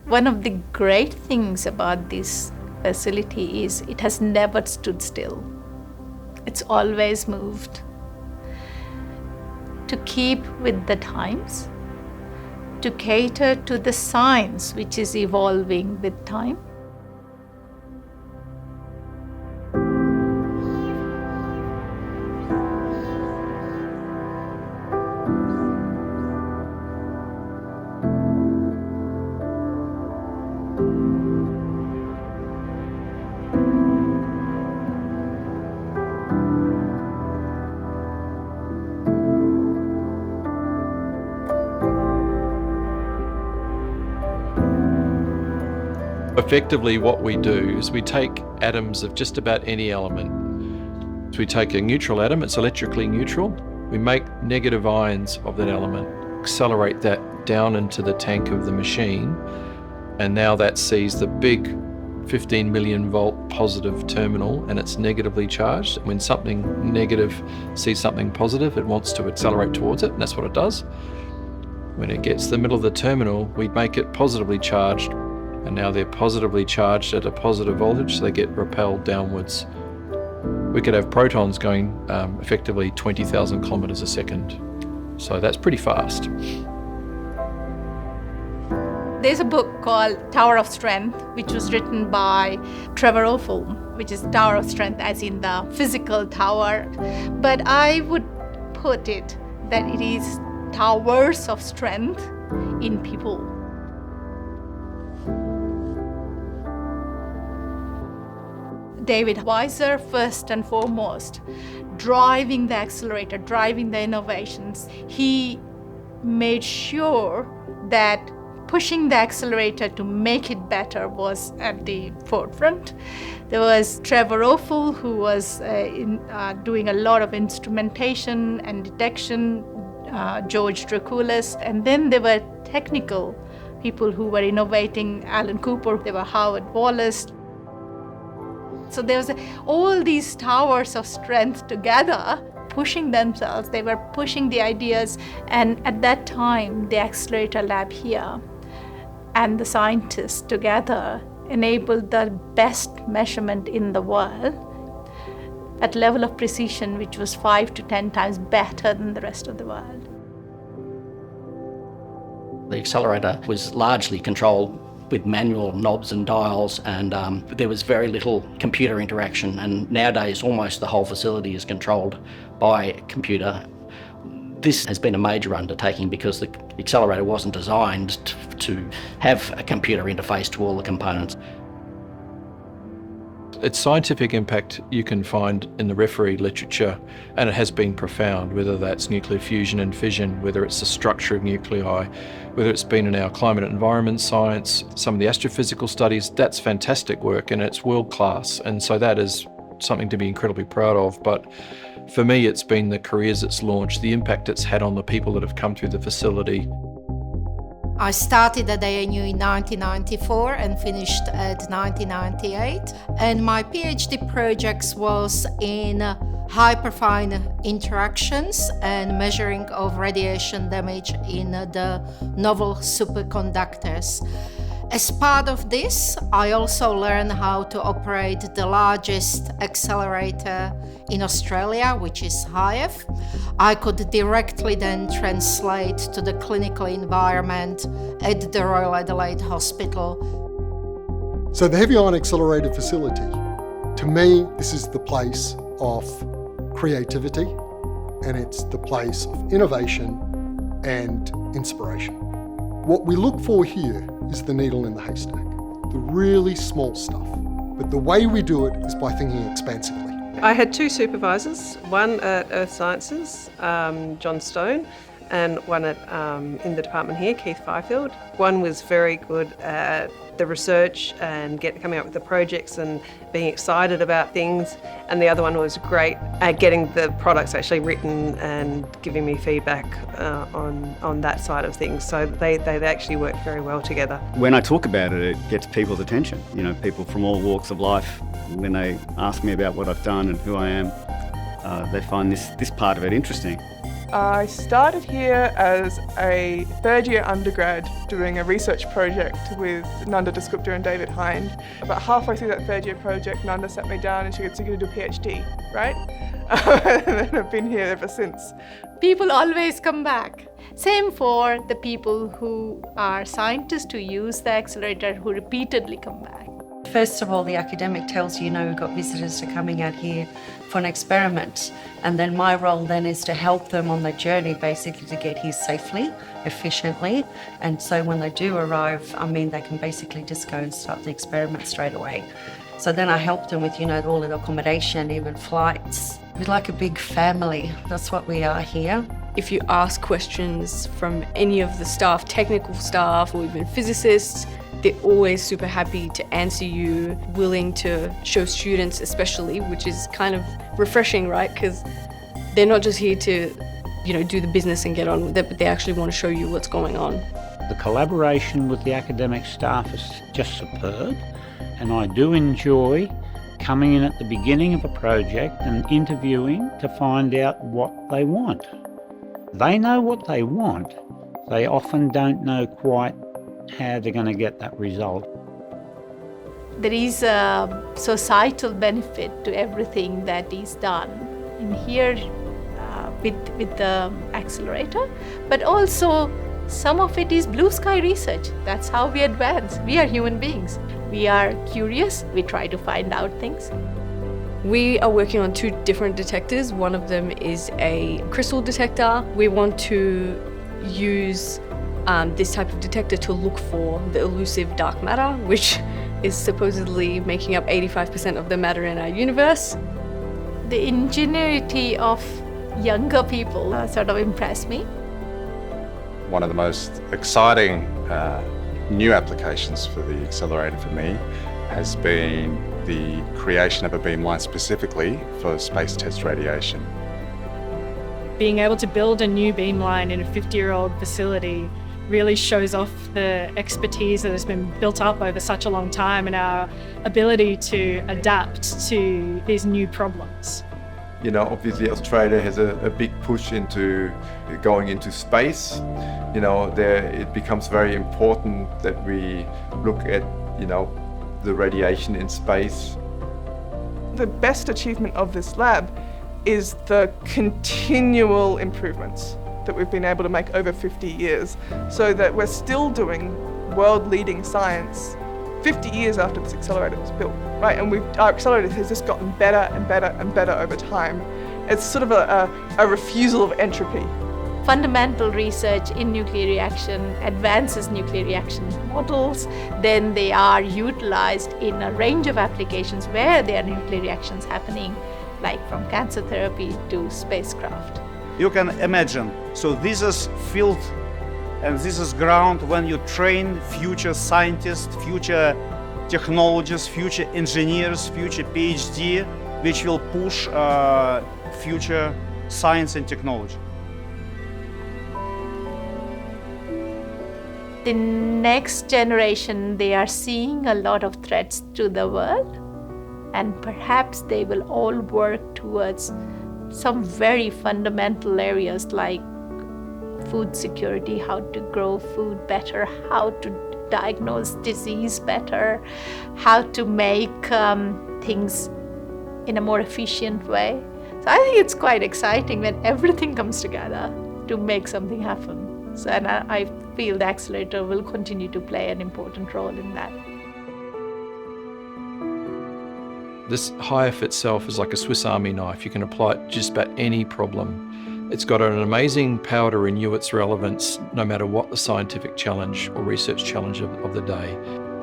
One of the great things about this facility is it has never stood still. It's always moved to keep with the times, to cater to the science which is evolving with time. Effectively, what we do is we take atoms of just about any element. So we take a neutral atom, it's electrically neutral. We make negative ions of that element, accelerate that down into the tank of the machine, and now that sees the big 15 million volt positive terminal, and it's negatively charged. When something negative sees something positive, it wants to accelerate towards it, and that's what it does. When it gets to the middle of the terminal, we make it positively charged, and now they're positively charged at a positive voltage, so they get repelled downwards. We could have protons going effectively 20,000 kilometers a second. So that's pretty fast. There's a book called Tower of Strength, which was written by Trevor Opel, which is Tower of Strength as in the physical tower. But I would put it that it is towers of strength in people. David Weiser, first and foremost, driving the accelerator, driving the innovations. He made sure that pushing the accelerator to make it better was at the forefront. There was Trevor Opel, who was doing a lot of instrumentation and detection, George Draculis, and then there were technical people who were innovating, Alan Cooper, there were Howard Wallace. So there was all these towers of strength together, pushing themselves. They were pushing the ideas. And at that time, the accelerator lab here and the scientists together enabled the best measurement in the world at level of precision, which was 5 to 10 times better than the rest of the world. The accelerator was largely controlled with manual knobs and dials, and there was very little computer interaction, and nowadays almost the whole facility is controlled by a computer. This has been a major undertaking because the accelerator wasn't designed to have a computer interface to all the components. Its scientific impact you can find in the referee literature, and it has been profound, whether that's nuclear fusion and fission, whether it's the structure of nuclei, whether it's been in our climate and environment science, some of the astrophysical studies. That's fantastic work and it's world class, and so that is something to be incredibly proud of. But for me, it's been the careers it's launched, the impact it's had on the people that have come through the facility. I started at ANU in 1994 and finished at 1998, and my PhD project was in hyperfine interactions and measuring of radiation damage in the novel superconductors. As part of this, I also learned how to operate the largest accelerator in Australia, which is HIAF. I could directly then translate to the clinical environment at the Royal Adelaide Hospital. So the Heavy Ion Accelerator Facility, to me, this is the place of creativity, and it's the place of innovation and inspiration. What we look for here is the needle in the haystack, the really small stuff. But the way we do it is by thinking expansively. I had two supervisors, one at Earth Sciences, John Stone, and one at in the department here, Keith Fifield. One was very good at the research and coming up with the projects and being excited about things, and the other one was great at getting the products actually written and giving me feedback on that side of things. So they actually work very well together. When I talk about it, it gets people's attention. You know, people from all walks of life, when they ask me about what I've done and who I am, they find this part of it interesting. I started here as a third-year undergrad doing a research project with Nanda Dasgupta and David Hind. About halfway through that third-year project, Nanda sat me down and she said, "So you're going to do a PhD, right?" And then I've been here ever since. People always come back. Same for the people who are scientists who use the accelerator, who repeatedly come back. First of all, the academic tells you, we've got visitors who are coming out here for an experiment. And then my role then is to help them on their journey, basically to get here safely, efficiently. And so when they do arrive, they can basically just go and start the experiment straight away. So then I help them with, all the accommodation, even flights. We're like a big family. That's what we are here. If you ask questions from any of the staff, technical staff, or even physicists, they're always super happy to answer you, willing to show students especially, which is kind of refreshing, right? Because they're not just here to, do the business and get on with it, but they actually want to show you what's going on. The collaboration with the academic staff is just superb, and I do enjoy coming in at the beginning of a project and interviewing to find out what they want. They know what they want. They often don't know quite how they're going to get that result. There is a societal benefit to everything that is done in here with the accelerator, but also some of it is blue sky research. That's how we advance. We are human beings. We are curious. We try to find out things. We are working on 2 different detectors. One of them is a crystal detector. We want to use this type of detector to look for the elusive dark matter, which is supposedly making up 85% of the matter in our universe. The ingenuity of younger people sort of impressed me. One of the most exciting new applications for the accelerator for me has been the creation of a beamline specifically for space test radiation. Being able to build a new beamline in a 50-year-old facility really shows off the expertise that has been built up over such a long time and our ability to adapt to these new problems. Obviously Australia has a big push into going into space. There it becomes very important that we look at, the radiation in space. The best achievement of this lab is the continual improvements that we've been able to make over 50 years, so that we're still doing world-leading science 50 years after this accelerator was built, right? And our accelerator has just gotten better and better and better over time. It's sort of a refusal of entropy. Fundamental research in nuclear reaction advances nuclear reaction models, then they are utilized in a range of applications where there are nuclear reactions happening, like from cancer therapy to spacecraft. You can imagine, so this is field and this is ground when you train future scientists, future technologists, future engineers, future PhD, which will push future science and technology. The next generation, they are seeing a lot of threats to the world, and perhaps they will all work towards some very fundamental areas like food security, how to grow food better, how to diagnose disease better, how to make things in a more efficient way. So I think it's quite exciting when everything comes together to make something happen. So, and I feel the accelerator will continue to play an important role in that. This HIAF itself is like a Swiss Army knife. You can apply it to just about any problem. It's got an amazing power to renew its relevance no matter what the scientific challenge or research challenge of the day.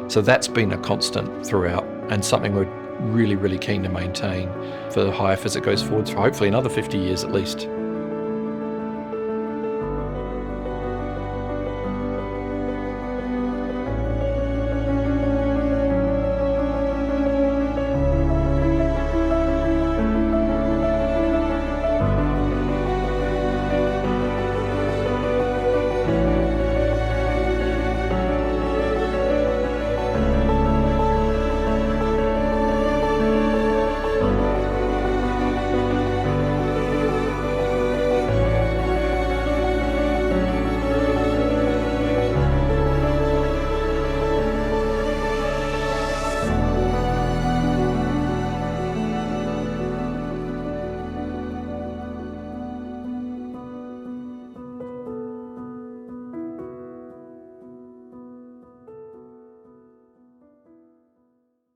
So that's been a constant throughout and something we're really, really keen to maintain for HIAF as it goes forward for hopefully another 50 years at least.